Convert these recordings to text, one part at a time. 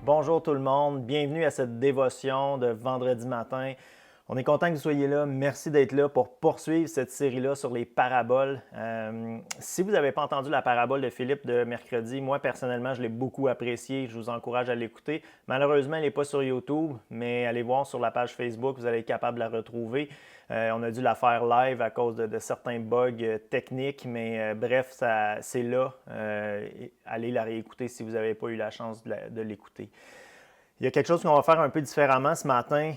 Bonjour tout le monde, bienvenue à cette dévotion de vendredi matin. On est content que vous soyez là. Merci d'être là pour poursuivre cette série-là sur les paraboles. Si vous n'avez pas entendu la parabole de Philippe de mercredi, moi personnellement, je l'ai beaucoup appréciée. Je vous encourage à l'écouter. Malheureusement, elle n'est pas sur YouTube, mais allez voir sur la page Facebook, vous allez être capable de la retrouver. On a dû la faire live à cause de certains bugs techniques, mais bref, c'est là. Allez la réécouter si vous n'avez pas eu la chance de l'écouter. Il y a quelque chose qu'on va faire un peu différemment ce matin,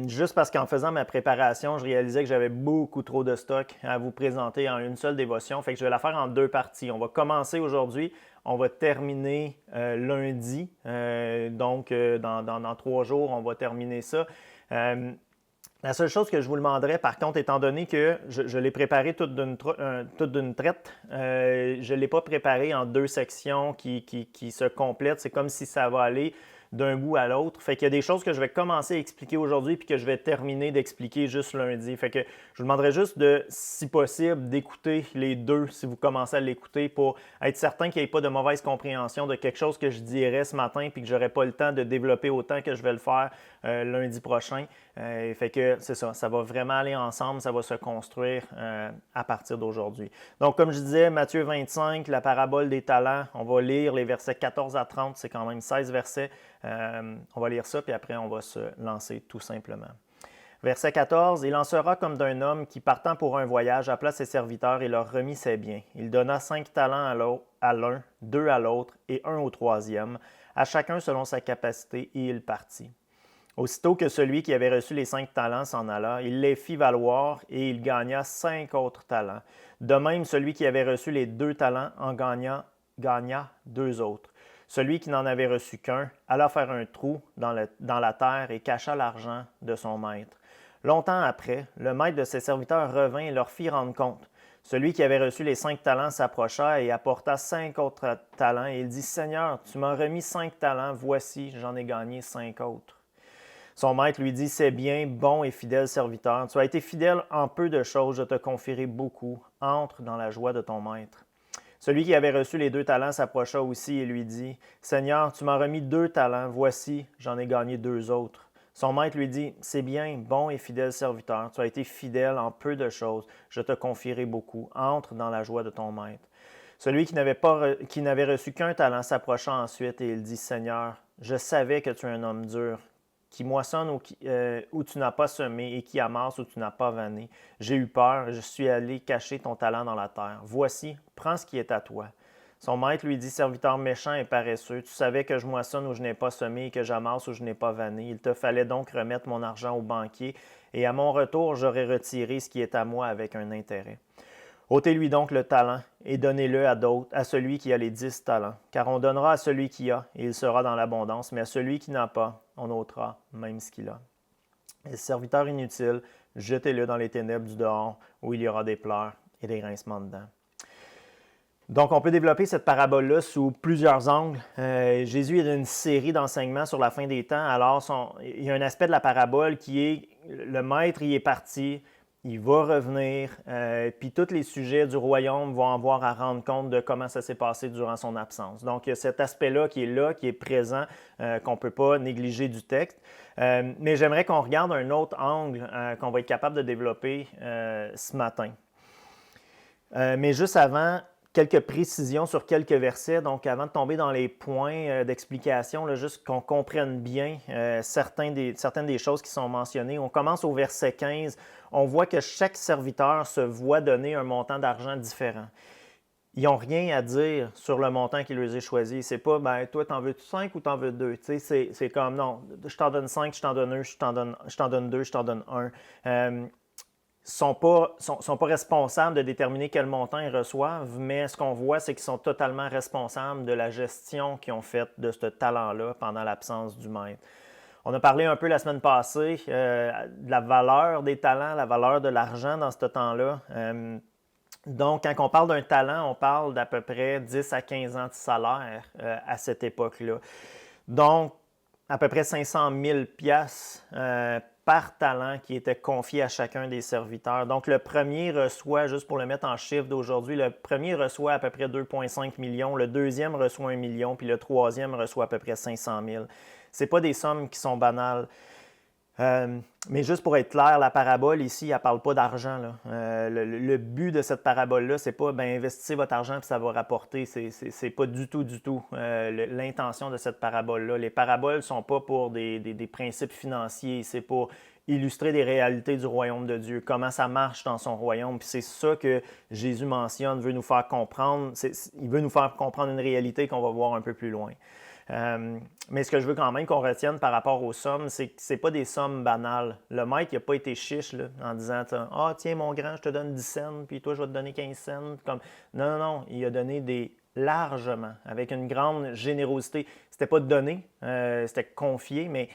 juste parce qu'en faisant ma préparation, je réalisais que j'avais beaucoup trop de stock à vous présenter en une seule dévotion. Fait que je vais la faire en deux parties. On va commencer aujourd'hui, on va terminer lundi. Donc, dans 3 jours, on va terminer ça. La seule chose que je vous demanderais, par contre, étant donné que je l'ai préparé toute d'une traite, je ne l'ai pas préparé en 2 sections qui se complètent. C'est comme si ça va aller d'un bout à l'autre. Fait qu'il y a des choses que je vais commencer à expliquer aujourd'hui puis que je vais terminer d'expliquer juste lundi. Fait que je vous demanderais juste de, si possible, d'écouter les deux si vous commencez à l'écouter pour être certain qu'il n'y ait pas de mauvaise compréhension de quelque chose que je dirais ce matin puis que je n'aurai pas le temps de développer autant que je vais le faire lundi prochain. Fait que c'est ça, ça va vraiment aller ensemble, ça va se construire à partir d'aujourd'hui. Donc, comme je disais, Matthieu 25, la parabole des talents, on va lire les versets 14 à 30, c'est quand même 16 versets. On va lire ça, puis après, on va se lancer tout simplement. Verset 14, « Il en sera comme d'un homme qui, partant pour un voyage, appela ses serviteurs et leur remit ses biens. Il donna 5 talents à l'un, 2 à l'autre et 1 au troisième, à chacun selon sa capacité, et il partit. Aussitôt que celui qui avait reçu les 5 talents s'en alla, il les fit valoir et il gagna 5 autres talents. De même, celui qui avait reçu les 2 talents en gagna 2 autres. Celui qui n'en avait reçu qu'un alla faire un trou dans la terre et cacha l'argent de son maître. Longtemps après, le maître de ses serviteurs revint et leur fit rendre compte. Celui qui avait reçu les 5 talents s'approcha et apporta 5 autres talents et il dit « Seigneur, tu m'as remis 5 talents, voici, j'en ai gagné 5 autres. » Son maître lui dit « C'est bien, bon et fidèle serviteur. Tu as été fidèle en peu de choses, je te confierai beaucoup. Entre dans la joie de ton maître. » Celui qui avait reçu les 2 talents s'approcha aussi et lui dit « Seigneur, tu m'as remis 2 talents, voici, j'en ai gagné 2 autres. » Son maître lui dit « C'est bien, bon et fidèle serviteur. Tu as été fidèle en peu de choses, je te confierai beaucoup. Entre dans la joie de ton maître. » Celui qui n'avait reçu qu'un talent s'approcha ensuite et il dit « Seigneur, je savais que tu es un homme dur, qui moissonne où tu n'as pas semé et qui amasse où tu n'as pas vanné. J'ai eu peur, je suis allé cacher ton talent dans la terre. Voici, prends ce qui est à toi. » Son maître lui dit, « Serviteur méchant et paresseux, tu savais que je moissonne où je n'ai pas semé et que j'amasse où je n'ai pas vanné. Il te fallait donc remettre mon argent au banquier, et à mon retour, j'aurais retiré ce qui est à moi avec un intérêt. Ôtez-lui donc le talent et donnez-le à celui qui a les 10 talents, car on donnera à celui qui a, et il sera dans l'abondance, mais à celui qui n'a pas, on ôtera même ce qu'il a. Et serviteur inutile, jetez-le dans les ténèbres du dehors, où il y aura des pleurs et des grincements de dents. » Donc, on peut développer cette parabole-là sous plusieurs angles. Jésus est dans une série d'enseignements sur la fin des temps. Alors, il y a un aspect de la parabole qui est, le maître y est parti, il va revenir, puis tous les sujets du royaume vont avoir à rendre compte de comment ça s'est passé durant son absence. Donc, il y a cet aspect-là, qui est présent, qu'on ne peut pas négliger du texte. Mais j'aimerais qu'on regarde un autre angle qu'on va être capable de développer ce matin. Mais juste avant, quelques précisions sur quelques versets. Donc, avant de tomber dans les points d'explication, là, juste qu'on comprenne bien certaines des choses qui sont mentionnées. On commence au verset 15. On voit que chaque serviteur se voit donner un montant d'argent différent. Ils n'ont rien à dire sur le montant qui leur est choisi. C'est pas, ben toi, t'en veux 5 ou t'en veux 2? Tu sais, c'est comme, non, je t'en donne 5, je t'en donne 1, je t'en donne 2, je t'en donne 1. Sont pas responsables de déterminer quel montant ils reçoivent, mais ce qu'on voit, c'est qu'ils sont totalement responsables de la gestion qu'ils ont faite de ce talent-là pendant l'absence du maître. On a parlé un peu la semaine passée de la valeur des talents, la valeur de l'argent dans ce temps-là. Donc, quand on parle d'un talent, on parle d'à peu près 10 à 15 ans de salaire à cette époque-là. Donc, à peu près 500 000 piastres par talent qui était confié à chacun des serviteurs. Donc, le premier reçoit, juste pour le mettre en chiffre d'aujourd'hui, le premier reçoit à peu près 2,5 millions, le deuxième reçoit 1 million, puis le troisième reçoit à peu près 500 000. Ce n'est pas des sommes qui sont banales. Mais juste pour être clair, la parabole ici, elle ne parle pas d'argent. Le but de cette parabole-là, c'est pas investissez votre argent et ça va rapporter. C'est pas du tout l'intention de cette parabole-là. Les paraboles ne sont pas pour des principes financiers, c'est pour illustrer des réalités du royaume de Dieu, comment ça marche dans son royaume. Puis c'est ça que Jésus mentionne, veut nous faire comprendre. Il veut nous faire comprendre une réalité qu'on va voir un peu plus loin. Mais ce que je veux quand même qu'on retienne par rapport aux sommes, c'est que ce n'est pas des sommes banales. Le maître, il n'a pas été chiche là, en disant ah, tiens, mon grand, je te donne 10 cents, puis toi, je vais te donner 15 cents. Comme... Non. Il a donné largement, avec une grande générosité. C'était pas donné, c'était confié, mais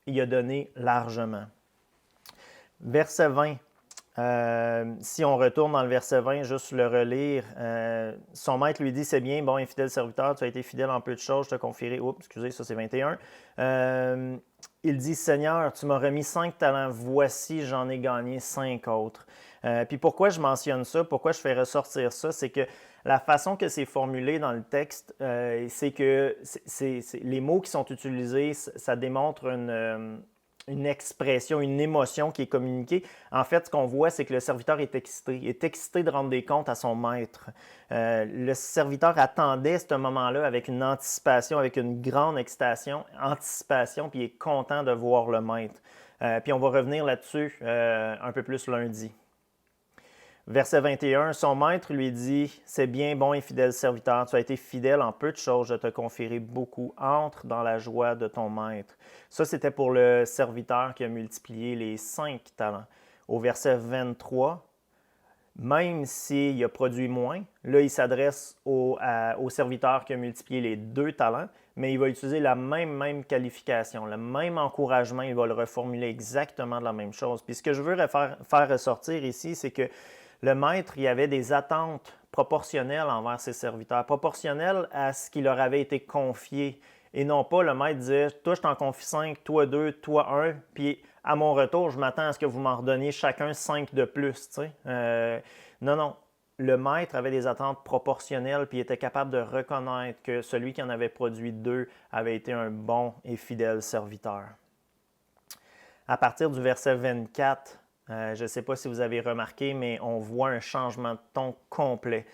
il a donné largement. Verset 20. Si on retourne dans le verset 20, juste le relire, son maître lui dit, c'est bien, bon et fidèle serviteur, tu as été fidèle en peu de choses, je te confierai, excusez, ça c'est 21. Il dit, Seigneur, tu m'as remis 5 talents, voici, j'en ai gagné 5 autres. Puis pourquoi je mentionne ça, pourquoi je fais ressortir ça, c'est que la façon que c'est formulé dans le texte, c'est que les mots qui sont utilisés, ça démontre une expression, une émotion qui est communiquée. En fait, ce qu'on voit, c'est que le serviteur est excité de rendre des comptes à son maître. Le serviteur attendait ce moment-là avec une anticipation, avec une grande anticipation, puis il est content de voir le maître. Puis on va revenir là-dessus un peu plus lundi. Verset 21, son maître lui dit, « C'est bien, bon et fidèle serviteur, tu as été fidèle en peu de choses, je te confierai beaucoup. Entre dans la joie de ton maître. » Ça, c'était pour le serviteur qui a multiplié les 5 talents. Au verset 23, même s'il a produit moins, là, il s'adresse au serviteur qui a multiplié les 2 talents, mais il va utiliser la même qualification, le même encouragement, il va le reformuler exactement de la même chose. Puis ce que je veux faire ressortir ici, c'est que le maître, il avait des attentes proportionnelles envers ses serviteurs, proportionnelles à ce qui leur avait été confié. Et non pas le maître disait, toi je t'en confie 5, toi 2, toi 1, puis à mon retour, je m'attends à ce que vous m'en redonniez chacun 5 de plus. Non. Le maître avait des attentes proportionnelles, puis il était capable de reconnaître que celui qui en avait produit 2 avait été un bon et fidèle serviteur. À partir du verset 24, je ne sais pas si vous avez remarqué, mais on voit un changement de ton complet.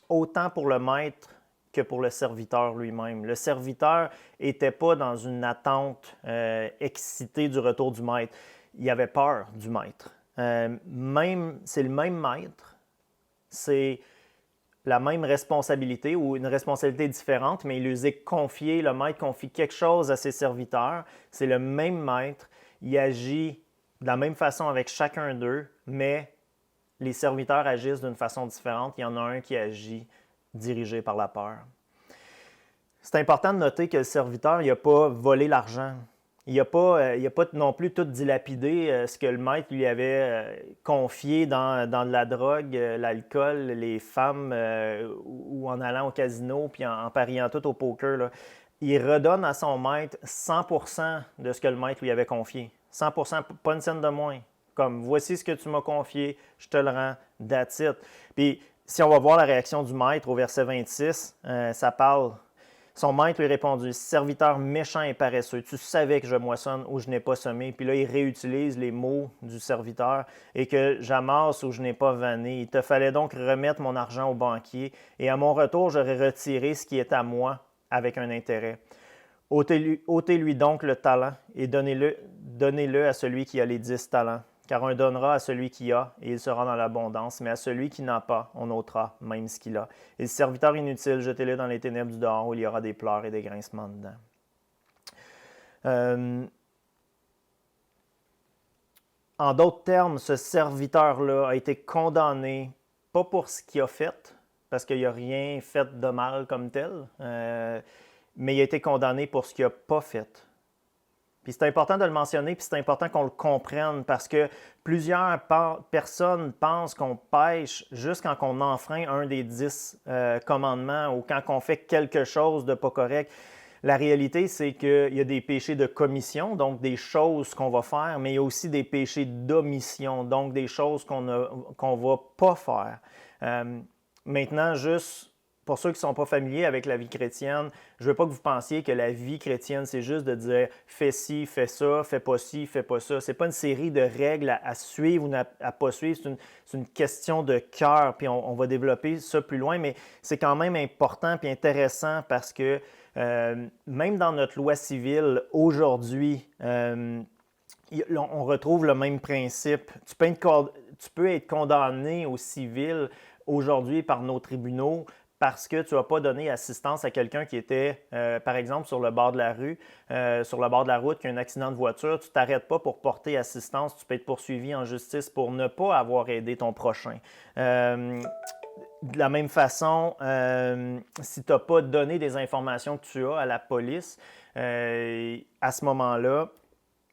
Autant pour le maître que pour le serviteur lui-même. Le serviteur n'était pas dans une attente excitée du retour du maître. Il avait peur du maître. C'est le même maître, c'est la même responsabilité ou une responsabilité différente, mais il lui est confié, le maître confie quelque chose à ses serviteurs. C'est le même maître, il agit de la même façon avec chacun d'eux, mais les serviteurs agissent d'une façon différente. Il y en a un qui agit dirigé par la peur. C'est important de noter que le serviteur, il n'a pas volé l'argent. Il n'a pas non plus tout dilapidé ce que le maître lui avait confié dans de la drogue, l'alcool, les femmes ou en allant au casino puis en pariant tout au poker. Là. Il redonne à son maître 100% de ce que le maître lui avait confié. 100%, pas une scène de moins. Comme, voici ce que tu m'as confié, je te le rends, that's it. Puis, si on va voir la réaction du maître au verset 26, ça parle. Son maître lui répondit, « Serviteur méchant et paresseux, tu savais que je moissonne où je n'ai pas semé. » Puis là, il réutilise les mots du serviteur, « Et que j'amasse où je n'ai pas vanné. Il te fallait donc remettre mon argent au banquier, et à mon retour, j'aurais retiré ce qui est à moi avec un intérêt. Ôtez-lui donc le talent et donnez-le à celui qui a les 10 talents. Car on donnera à celui qui a, et il sera dans l'abondance, mais à celui qui n'a pas, on ôtera même ce qu'il a. Et le serviteur inutile, jetez-le dans les ténèbres du dehors, où il y aura des pleurs et des grincements dedans. » En d'autres termes, ce serviteur-là a été condamné, pas pour ce qu'il a fait, parce qu'il n'a rien fait de mal comme tel, mais il a été condamné pour ce qu'il n'a pas fait. Puis c'est important de le mentionner, puis c'est important qu'on le comprenne parce que plusieurs personnes pensent qu'on pêche juste quand on enfreint un des 10 commandements ou quand on fait quelque chose de pas correct. La réalité, c'est qu'il y a des péchés de commission, donc des choses qu'on va faire, mais il y a aussi des péchés d'omission, donc des choses qu'on ne va pas faire. Maintenant, juste pour ceux qui ne sont pas familiers avec la vie chrétienne, je ne veux pas que vous pensiez que la vie chrétienne, c'est juste de dire « fais ci, fais ça, fais pas ci, fais pas ça ». Ce n'est pas une série de règles à suivre ou à ne pas suivre, c'est une question de cœur, puis on va développer ça plus loin, mais c'est quand même important et intéressant parce que même dans notre loi civile, aujourd'hui, on retrouve le même principe. Tu peux être condamné au civil aujourd'hui par nos tribunaux parce que tu n'as pas donné assistance à quelqu'un qui était, par exemple, sur le bord de la rue, sur le bord de la route, qui a un accident de voiture. Tu ne t'arrêtes pas pour porter assistance. Tu peux être poursuivi en justice pour ne pas avoir aidé ton prochain. De la même façon, si tu n'as pas donné des informations que tu as à la police, à ce moment-là,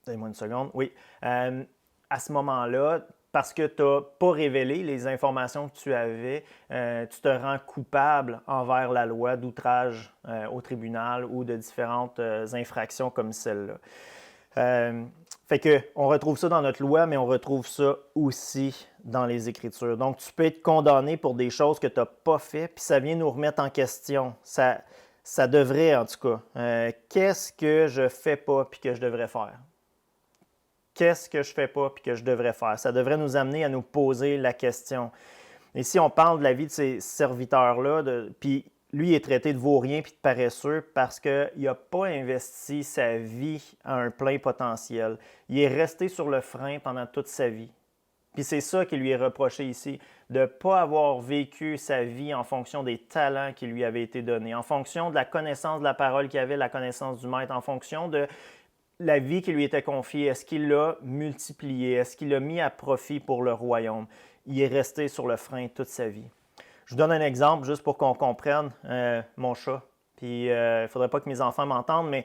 donnez-moi une seconde, oui, à ce moment-là, parce que tu n'as pas révélé les informations que tu avais, tu te rends coupable envers la loi d'outrage au tribunal ou de différentes infractions comme celle-là. Fait qu'on retrouve ça dans notre loi, mais on retrouve ça aussi dans les Écritures. Donc, tu peux être condamné pour des choses que tu n'as pas fait, puis ça vient nous remettre en question. Ça devrait, en tout cas. Qu'est-ce que je ne fais pas puis que je devrais faire? Qu'est-ce que je ne fais pas puis que je devrais faire? Ça devrait nous amener à nous poser la question. Et si on parle de la vie de ces serviteurs-là, puis lui est traité de vaurien puis de paresseux parce qu'il n'a pas investi sa vie à un plein potentiel. Il est resté sur le frein pendant toute sa vie. Puis c'est ça qui lui est reproché ici, de ne pas avoir vécu sa vie en fonction des talents qui lui avaient été donnés, en fonction de la connaissance de la parole qu'il avait, la connaissance du maître, en fonction de la vie qui lui était confiée. Est-ce qu'il l'a multipliée? Est-ce qu'il l'a mis à profit pour le royaume? Il est resté sur le frein toute sa vie. Je vous donne un exemple juste pour qu'on comprenne mon chat. Puis il ne faudrait pas que mes enfants m'entendent, mais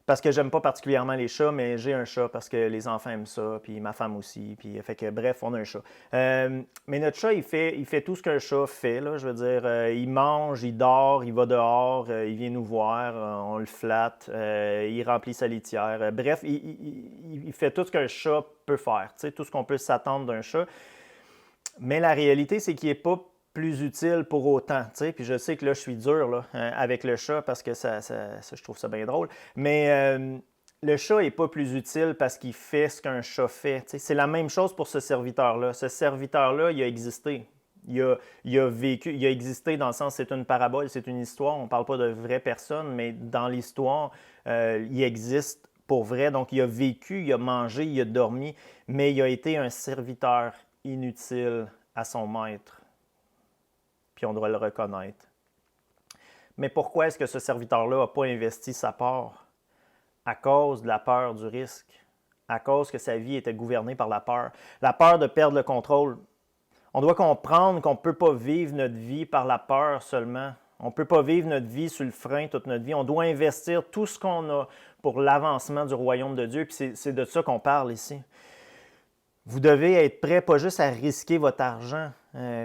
parce que j'aime pas particulièrement les chats, mais j'ai un chat parce que les enfants aiment ça, puis ma femme aussi. Puis fait que bref, on a un chat. Mais notre chat, il fait tout ce qu'un chat fait. Là, je veux dire, il mange, il dort, il va dehors, il vient nous voir, on le flatte, il remplit sa litière. Bref, il fait tout ce qu'un chat peut faire, tout ce qu'on peut s'attendre d'un chat. Mais la réalité, c'est qu'il n'est pas plus utile pour autant. Puis je sais que là, je suis dur là, avec le chat parce que ça, je trouve ça bien drôle. Mais le chat n'est pas plus utile parce qu'il fait ce qu'un chat fait. C'est la même chose pour ce serviteur-là. Ce serviteur-là, il a existé. Il a vécu, il a existé dans le sens, c'est une parabole, c'est une histoire. On ne parle pas de vraies personnes, mais dans l'histoire, il existe pour vrai. Donc, il a vécu, il a mangé, il a dormi, mais il a été un serviteur inutile à son maître. Puis on doit le reconnaître. Mais pourquoi est-ce que ce serviteur-là n'a pas investi sa part? À cause de la peur du risque. À cause que sa vie était gouvernée par la peur. La peur de perdre le contrôle. On doit comprendre qu'on ne peut pas vivre notre vie par la peur seulement. On ne peut pas vivre notre vie sur le frein toute notre vie. On doit investir tout ce qu'on a pour l'avancement du royaume de Dieu. Puis c'est de ça qu'on parle ici. Vous devez être prêt, pas juste à risquer votre argent,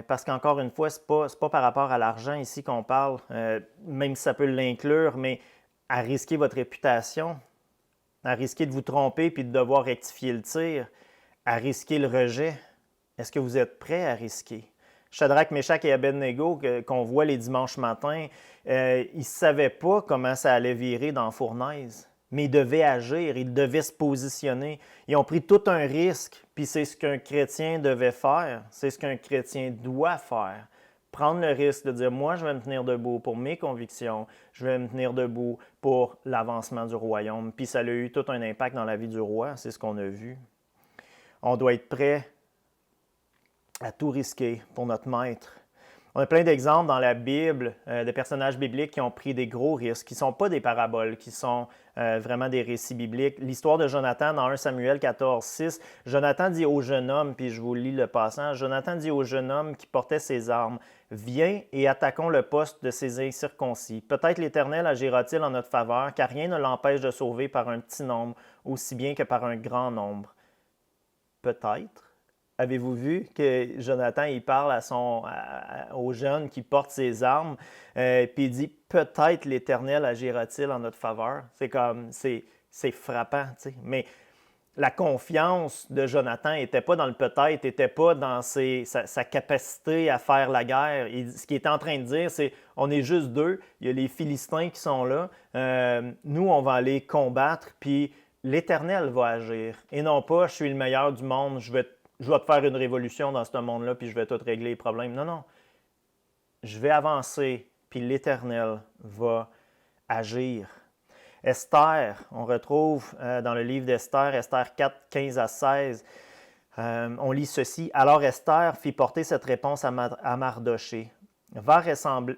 parce qu'encore une fois, ce n'est pas par rapport à l'argent ici qu'on parle, même si ça peut l'inclure, mais à risquer votre réputation, à risquer de vous tromper puis de devoir rectifier le tir, à risquer le rejet. Est-ce que vous êtes prêt à risquer? Shadrach, Meshach et Abednego, qu'on voit les dimanches matins, ils ne savaient pas comment ça allait virer dans la fournaise. Mais ils devaient agir, ils devaient se positionner. Ils ont pris tout un risque, puis c'est ce qu'un chrétien devait faire, c'est ce qu'un chrétien doit faire. Prendre le risque de dire, moi, je vais me tenir debout pour mes convictions, je vais me tenir debout pour l'avancement du royaume. Puis ça a eu tout un impact dans la vie du roi, c'est ce qu'on a vu. On doit être prêt à tout risquer pour notre maître. On a plein d'exemples dans la Bible de personnages bibliques qui ont pris des gros risques, qui ne sont pas des paraboles, qui sont vraiment des récits bibliques. L'histoire de Jonathan dans 1 Samuel 14, 6, Jonathan dit au jeune homme, puis je vous lis le passage, Jonathan dit au jeune homme qui portait ses armes, « Viens et attaquons le poste de ces incirconcis. Peut-être l'Éternel agira-t-il en notre faveur, car rien ne l'empêche de sauver par un petit nombre, aussi bien que par un grand nombre. » Peut-être. Avez-vous vu que Jonathan, il parle au jeune qui porte ses armes, puis il dit « Peut-être l'Éternel agira-t-il en notre faveur. » C'est frappant, tu sais. Mais la confiance de Jonathan n'était pas dans le peut-être, n'était pas dans sa capacité à faire la guerre. Ce qu'il était en train de dire, c'est « On est juste deux, il y a les Philistins qui sont là, nous, on va aller combattre, puis l'Éternel va agir. Et non pas « Je suis le meilleur du monde, je vais te faire une révolution dans ce monde-là, puis je vais tout régler les problèmes. » Non, non. Je vais avancer, puis l'Éternel va agir. Esther, on retrouve dans le livre d'Esther, Esther 4, 15 à 16, on lit ceci. « Alors Esther fit porter cette réponse à Mardoché. « Va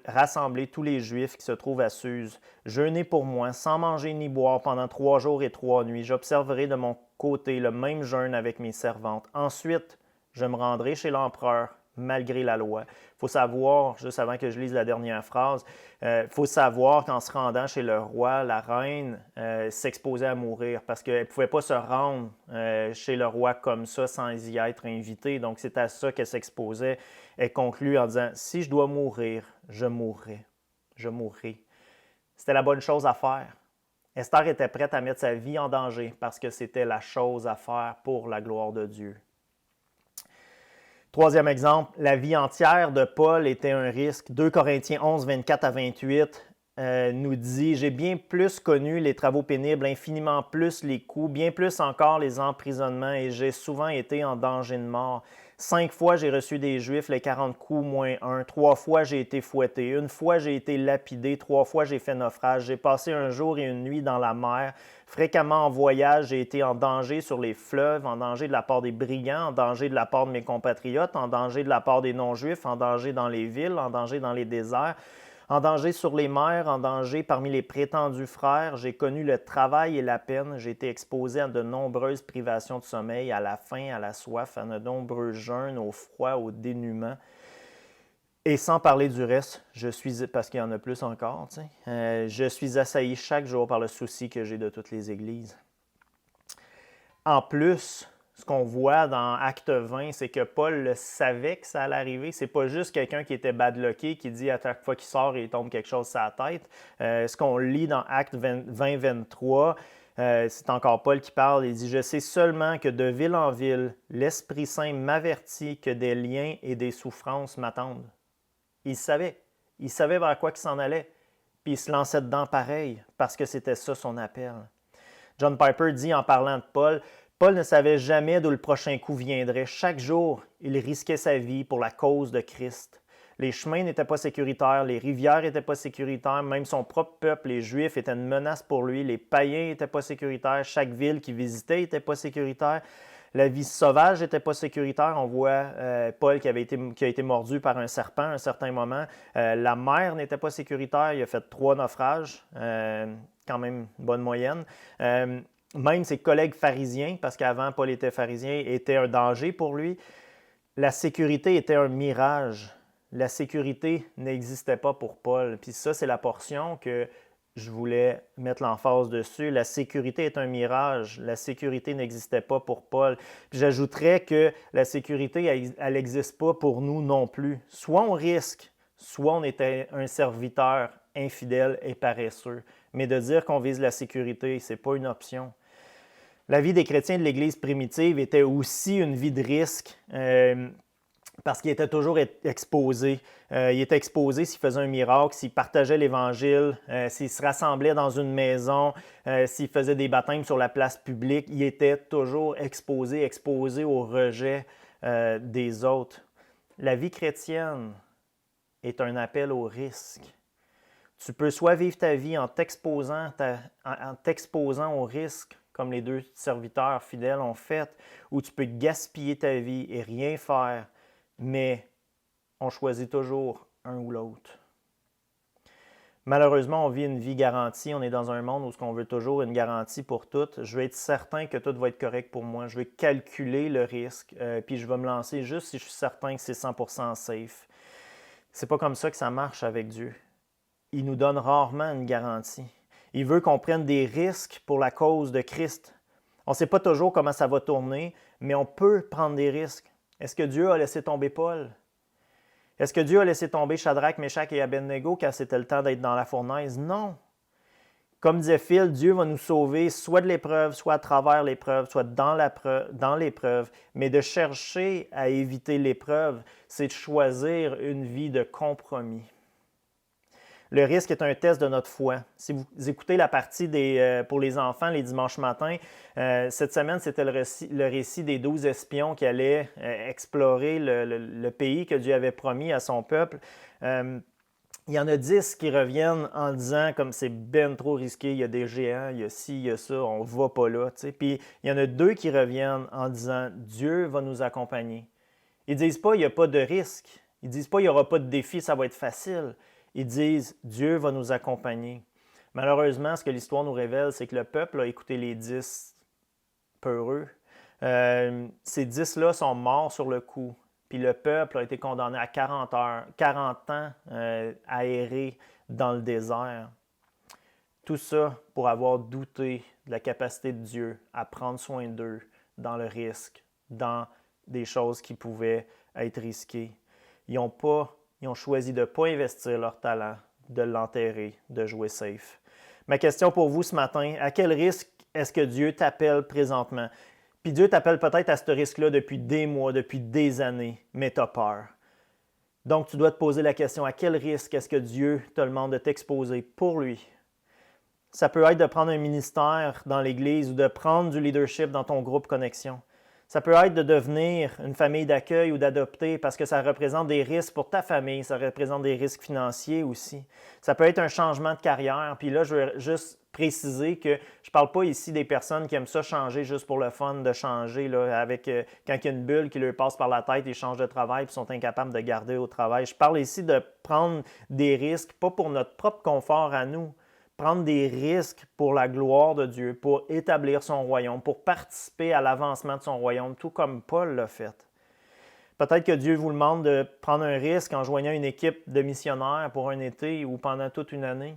rassembler tous les Juifs qui se trouvent à Suse. Jeûnez pour moi, sans manger ni boire, pendant 3 jours et 3 nuits. J'observerai de mon côté le même jeûne avec mes servantes. Ensuite, je me rendrai chez l'empereur, malgré la loi. » Il faut savoir, juste avant que je lise la dernière phrase, il faut savoir qu'en se rendant chez le roi, la reine s'exposait à mourir parce qu'elle ne pouvait pas se rendre chez le roi comme ça sans y être invitée. Donc, c'est à ça qu'elle s'exposait. Elle conclut en disant « Si je dois mourir, je mourrai. Je mourrai. » C'était la bonne chose à faire. Esther était prête à mettre sa vie en danger parce que c'était la chose à faire pour la gloire de Dieu. Troisième exemple, la vie entière de Paul était un risque. 2 Corinthiens 11, 24 à 28 nous dit « J'ai bien plus connu les travaux pénibles, infiniment plus les coups, bien plus encore les emprisonnements, et j'ai souvent été en danger de mort. 5 fois j'ai reçu des Juifs les 40 coups moins 1. 3 fois j'ai été fouetté. 1 fois j'ai été lapidé. 3 fois j'ai fait naufrage. J'ai passé un jour et une nuit dans la mer. Fréquemment en voyage, j'ai été en danger sur les fleuves, en danger de la part des brigands, en danger de la part de mes compatriotes, en danger de la part des non-juifs, en danger dans les villes, en danger dans les déserts, en danger sur les mers, en danger parmi les prétendus frères. J'ai connu le travail et la peine. J'ai été exposé à de nombreuses privations de sommeil, à la faim, à la soif, à de nombreux jeûnes, au froid, au dénuement. Et sans parler du reste, parce qu'il y en a plus encore, je suis assailli chaque jour par le souci que j'ai de toutes les églises. En plus, ce qu'on voit dans Acte 20, c'est que Paul le savait que ça allait arriver. C'est pas juste quelqu'un qui était badlocké, qui dit à chaque fois qu'il sort, il tombe quelque chose sur la tête. Ce qu'on lit dans Acte 20-23, c'est encore Paul qui parle. Il dit « Je sais seulement que de ville en ville, l'Esprit Saint m'avertit que des liens et des souffrances m'attendent. » Il savait. Il savait vers quoi il s'en allait. Puis il se lançait dedans pareil, parce que c'était ça son appel. John Piper dit en parlant de Paul, « Paul ne savait jamais d'où le prochain coup viendrait. Chaque jour, il risquait sa vie pour la cause de Christ. Les chemins n'étaient pas sécuritaires, les rivières n'étaient pas sécuritaires, même son propre peuple, les Juifs, étaient une menace pour lui, les païens n'étaient pas sécuritaires, chaque ville qu'il visitait n'était pas sécuritaire. La vie sauvage n'était pas sécuritaire. On voit Paul qui a été mordu par un serpent à un certain moment. La mer n'était pas sécuritaire. Il a fait 3 naufrages, quand même une bonne moyenne. Même ses collègues pharisiens, parce qu'avant Paul était pharisien, étaient un danger pour lui. La sécurité était un mirage. La sécurité n'existait pas pour Paul. Puis ça, c'est la portion que je voulais mettre l'emphase dessus. La sécurité est un mirage. La sécurité n'existait pas pour Paul. Puis j'ajouterais que la sécurité, elle n'existe pas pour nous non plus. Soit on risque, soit on était un serviteur infidèle et paresseux. Mais de dire qu'on vise la sécurité, ce n'est pas une option. La vie des chrétiens de l'Église primitive était aussi une vie de risque. Parce qu'il était toujours exposé. Il était exposé s'il faisait un miracle, s'il partageait l'Évangile, s'il se rassemblait dans une maison, s'il faisait des baptêmes sur la place publique. Il était toujours exposé au rejet des autres. La vie chrétienne est un appel au risque. Tu peux soit vivre ta vie en t'exposant au risque, comme les 2 serviteurs fidèles ont fait, ou tu peux gaspiller ta vie et rien faire. Mais on choisit toujours un ou l'autre. Malheureusement, on vit une vie garantie. On est dans un monde où on veut toujours une garantie pour tout. Je veux être certain que tout va être correct pour moi. Je vais calculer le risque, puis je vais me lancer juste si je suis certain que c'est 100% safe. C'est pas comme ça que ça marche avec Dieu. Il nous donne rarement une garantie. Il veut qu'on prenne des risques pour la cause de Christ. On ne sait pas toujours comment ça va tourner, mais on peut prendre des risques. Est-ce que Dieu a laissé tomber Paul? Est-ce que Dieu a laissé tomber Shadrach, Meshach et Abednego quand c'était le temps d'être dans la fournaise? Non. Comme disait Phil, Dieu va nous sauver soit de l'épreuve, soit à travers l'épreuve, soit dans l'épreuve. Mais de chercher à éviter l'épreuve, c'est de choisir une vie de compromis. Le risque est un test de notre foi. Si vous écoutez la partie pour les enfants les dimanches matins, cette semaine, c'était le récit des 12 espions qui allaient explorer le pays que Dieu avait promis à son peuple. Il y en a 10 qui reviennent en disant comme c'est ben trop risqué, il y a des géants, il y a ci, il y a ça, on ne va pas là. T'sais. Puis il y en a 2 qui reviennent en disant Dieu va nous accompagner. Ils ne disent pas il n'y a pas de risque. Ils ne disent pas il n'y aura pas de défi, ça va être facile. Ils disent « Dieu va nous accompagner ». Malheureusement, ce que l'histoire nous révèle, c'est que le peuple a écouté les 10 peureux. Ces 10-là sont morts sur le coup. Puis le peuple a été condamné à 40 ans à errer dans le désert. Tout ça pour avoir douté de la capacité de Dieu à prendre soin d'eux dans le risque, dans des choses qui pouvaient être risquées. Ils ont choisi de ne pas investir leur talent, de l'enterrer, de jouer safe. Ma question pour vous ce matin, à quel risque est-ce que Dieu t'appelle présentement? Puis Dieu t'appelle peut-être à ce risque-là depuis des mois, depuis des années, mais tu as peur. Donc tu dois te poser la question, à quel risque est-ce que Dieu te demande de t'exposer pour lui? Ça peut être de prendre un ministère dans l'Église ou de prendre du leadership dans ton groupe Connexion. Ça peut être de devenir une famille d'accueil ou d'adopter parce que ça représente des risques pour ta famille, ça représente des risques financiers aussi. Ça peut être un changement de carrière. Puis là, je veux juste préciser que je ne parle pas ici des personnes qui aiment ça changer juste pour le fun de changer, là, avec quand il y a une bulle qui leur passe par la tête, ils changent de travail et sont incapables de garder au travail. Je parle ici de prendre des risques, pas pour notre propre confort à nous, prendre des risques pour la gloire de Dieu, pour établir son royaume, pour participer à l'avancement de son royaume, tout comme Paul l'a fait. Peut-être que Dieu vous demande de prendre un risque en joignant une équipe de missionnaires pour un été ou pendant toute une année.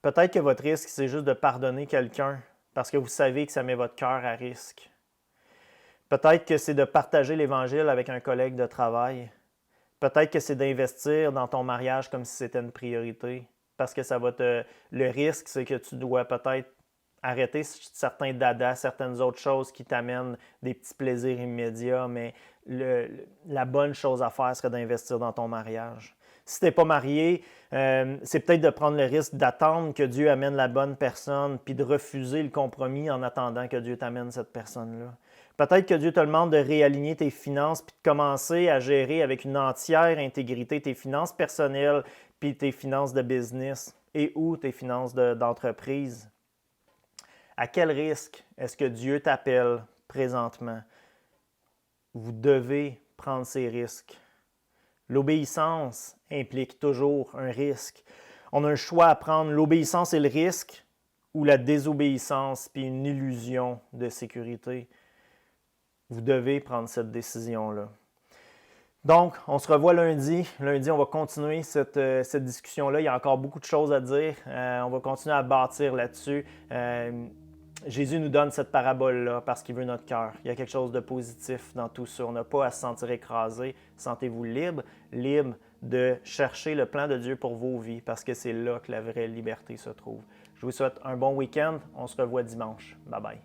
Peut-être que votre risque, c'est juste de pardonner quelqu'un parce que vous savez que ça met votre cœur à risque. Peut-être que c'est de partager l'Évangile avec un collègue de travail. Peut-être que c'est d'investir dans ton mariage comme si c'était une priorité. Parce que le risque, c'est que tu dois peut-être arrêter certains dadas, certaines autres choses qui t'amènent des petits plaisirs immédiats, mais la bonne chose à faire serait d'investir dans ton mariage. Si tu n'es pas marié, c'est peut-être de prendre le risque d'attendre que Dieu amène la bonne personne, puis de refuser le compromis en attendant que Dieu t'amène cette personne-là. Peut-être que Dieu te demande de réaligner tes finances, puis de commencer à gérer avec une entière intégrité tes finances personnelles, puis tes finances de business et ou tes finances d'entreprise. À quel risque est-ce que Dieu t'appelle présentement? Vous devez prendre ces risques. L'obéissance implique toujours un risque. On a un choix à prendre, l'obéissance et le risque ou la désobéissance puis une illusion de sécurité. Vous devez prendre cette décision-là. Donc, on se revoit lundi. Lundi, on va continuer cette discussion-là. Il y a encore beaucoup de choses à dire. On va continuer à bâtir là-dessus. Jésus nous donne cette parabole-là parce qu'il veut notre cœur. Il y a quelque chose de positif dans tout ça. On n'a pas à se sentir écrasé. Sentez-vous libre de chercher le plan de Dieu pour vos vies parce que c'est là que la vraie liberté se trouve. Je vous souhaite un bon week-end. On se revoit dimanche. Bye bye.